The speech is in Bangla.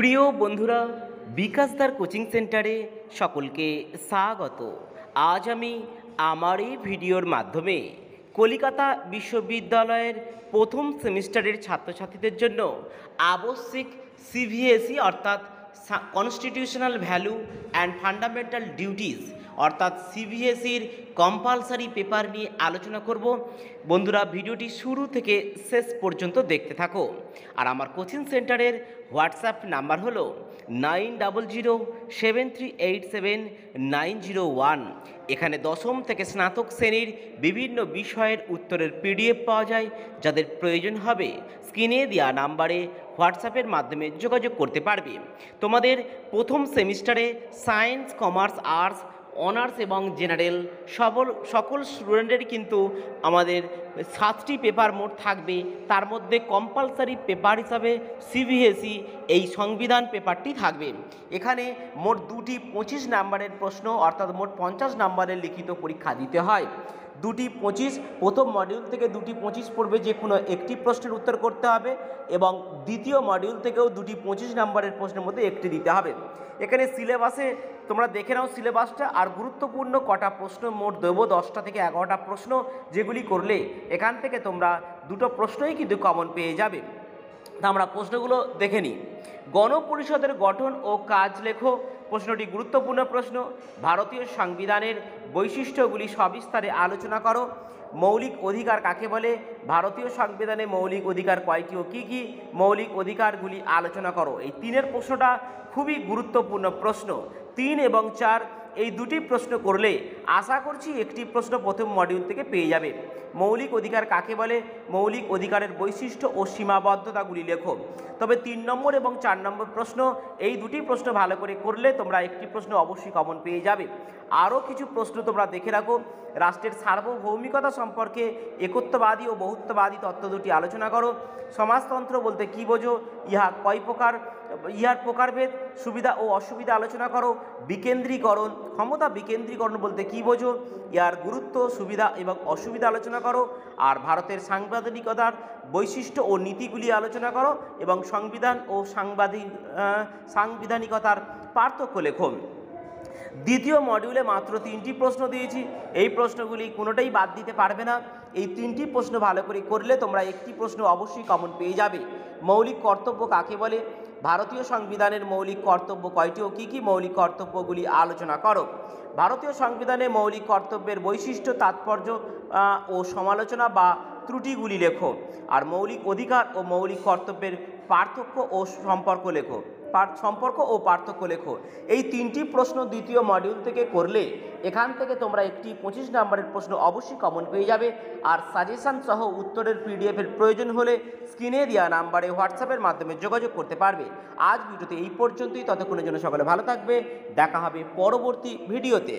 প্রিয় বন্ধুরা, বিকাশদার কোচিং সেন্টারে সকলকে স্বাগত। আজ আমি আমার এই ভিডিওর মাধ্যমে কলিকাতা বিশ্ববিদ্যালয়ের প্রথম সেমিস্টারের ছাত্রছাত্রীদের জন্য আবশ্যিক সিবিএসই অর্থাৎ constitutional value and fundamental duties অর্থাৎ সিবিএসইর কম্পালসারি পেপার নিয়ে আলোচনা করব। বন্ধুরা, ভিডিওটি শুরু থেকে শেষ পর্যন্ত দেখতে থাকো। আর আমার কোচিং সেন্টারের হোয়াটসঅ্যাপ নাম্বার হলো 9007387901। এখানে দশম থেকে স্নাতক শ্রেণীর বিভিন্ন বিষয়ের উত্তরের পিডিএফ পাওয়া যায়। যাদের প্রয়োজন হবে স্ক্রিনে দেওয়া নাম্বারে হোয়াটসঅ্যাপের মাধ্যমে যোগাযোগ করতে পারবে। তোমাদের প্রথম সেমিস্টারে সায়েন্স, কমার্স, আর্টস, অনার্স এবং জেনারেল সকল স্টুডেন্টের কিন্তু আমাদের 7টি পেপার মোট থাকবে। তার মধ্যে কম্পালসারি পেপার হিসাবে সিবিএসই এই সংবিধান পেপারটি থাকবে। এখানে মোট 2টি 25 নাম্বারের প্রশ্ন অর্থাৎ মোট 50 নাম্বারের লিখিত পরীক্ষা দিতে হয়। 2টি 25 প্রথম মডিউল থেকে 2টি 25 পড়বে, যে কোনো একটি প্রশ্নের উত্তর করতে হবে এবং দ্বিতীয় মডিউল থেকেও 2টি 25 নাম্বারের প্রশ্নের মধ্যে একটি দিতে হবে। এখানে সিলেবাসে তোমরা দেখে নাও সিলেবাসটা, আর গুরুত্বপূর্ণ কটা প্রশ্ন মোট দেবো 10টা থেকে 11টা প্রশ্ন, যেগুলি করলে এখান থেকে তোমরা 2টো প্রশ্নই কিন্তু কমন পেয়ে যাবে। তা আমরা প্রশ্নগুলো দেখে নিই। গণপরিষদের গঠন ও কাজ লেখো। প্রশ্নটি গুরুত্বপূর্ণ প্রশ্ন। ভারতীয় সংবিধানের বৈশিষ্ট্যগুলি সবিস্তারে আলোচনা করো। মৌলিক অধিকার কাকে বলে? ভারতীয় সংবিধানে মৌলিক অধিকার কয়টি ও কী কী? মৌলিক অধিকারগুলি আলোচনা করো। এই 3 প্রশ্নটা খুবই গুরুত্বপূর্ণ প্রশ্ন। 3 এবং 4 এই 2টি প্রশ্ন করলে আশা করছি একটি প্রশ্ন প্রথম মডিউল থেকে পেয়ে যাবে। মৌলিক অধিকার কাকে বলে? মৌলিক অধিকারের বৈশিষ্ট্য ও সীমাবদ্ধতাগুলি লেখো। তবে 3 নম্বর এবং 4 নম্বর প্রশ্ন, এই 2টি প্রশ্ন ভালো করে করলে তোমরা একটি প্রশ্ন অবশ্যই কমন পেয়ে যাবে। আরও কিছু প্রশ্ন তোমরা দেখে রাখো। রাষ্ট্রের সার্বভৌমিকতা সম্পর্কে একত্ববাদী ও বহুত্ববাদী তত্ত্ব 2টি আলোচনা করো। সমাজতন্ত্র বলতে কী বোঝো? ইহার প্রকারভেদ, সুবিধা ও অসুবিধা আলোচনা করো। বিকেন্দ্রীকরণ, ক্ষমতা বিকেন্দ্রীকরণ বলতে কী বোঝো? ইহার গুরুত্ব, সুবিধা এবং অসুবিধা আলোচনা করো। আর ভারতের সাংবিধানিকতার বৈশিষ্ট্য ও নীতিগুলি আলোচনা করো এবং সংবিধান ও সাংবিধানিকতার পার্থক্য লেখো। দ্বিতীয় মডিউলে মাত্র 3টি প্রশ্ন দিয়েছি। এই প্রশ্নগুলি কোনোটাই বাদ দিতে পারবে না। এই 3টি প্রশ্ন ভালো করে করলে তোমরা একটি প্রশ্ন অবশ্যই কমন পেয়ে যাবে। মৌলিক কর্তব্য কাকে বলে? ভারতীয় সংবিধানের মৌলিক কর্তব্য কয়টি ও কী কী? মৌলিক কর্তব্যগুলি আলোচনা করো। ভারতীয় সংবিধানে মৌলিক কর্তব্যের বৈশিষ্ট্য, তাৎপর্য ও সমালোচনা বা ত্রুটিগুলি লেখো। আর মৌলিক অধিকার ও মৌলিক কর্তব্যের পার্থক্য ও সম্পর্ক লেখো। এই 3টি প্রশ্ন দ্বিতীয় মডিউল থেকে করলে এখান থেকে তোমরা একটি 25 নম্বরের প্রশ্ন অবশ্যই কমন পেয়ে যাবে। আর সাজেশন সহ উত্তরের পিডিএফের প্রয়োজন হলে স্ক্রিনে দেওয়া নাম্বারে হোয়াটসঅ্যাপের মাধ্যমে যোগাযোগ করতে পারবে। আজ ভিডিওতে এই পর্যন্তই। ততক্ষণের জন্য সকলে ভালো থাকবে। দেখা হবে পরবর্তী ভিডিওতে।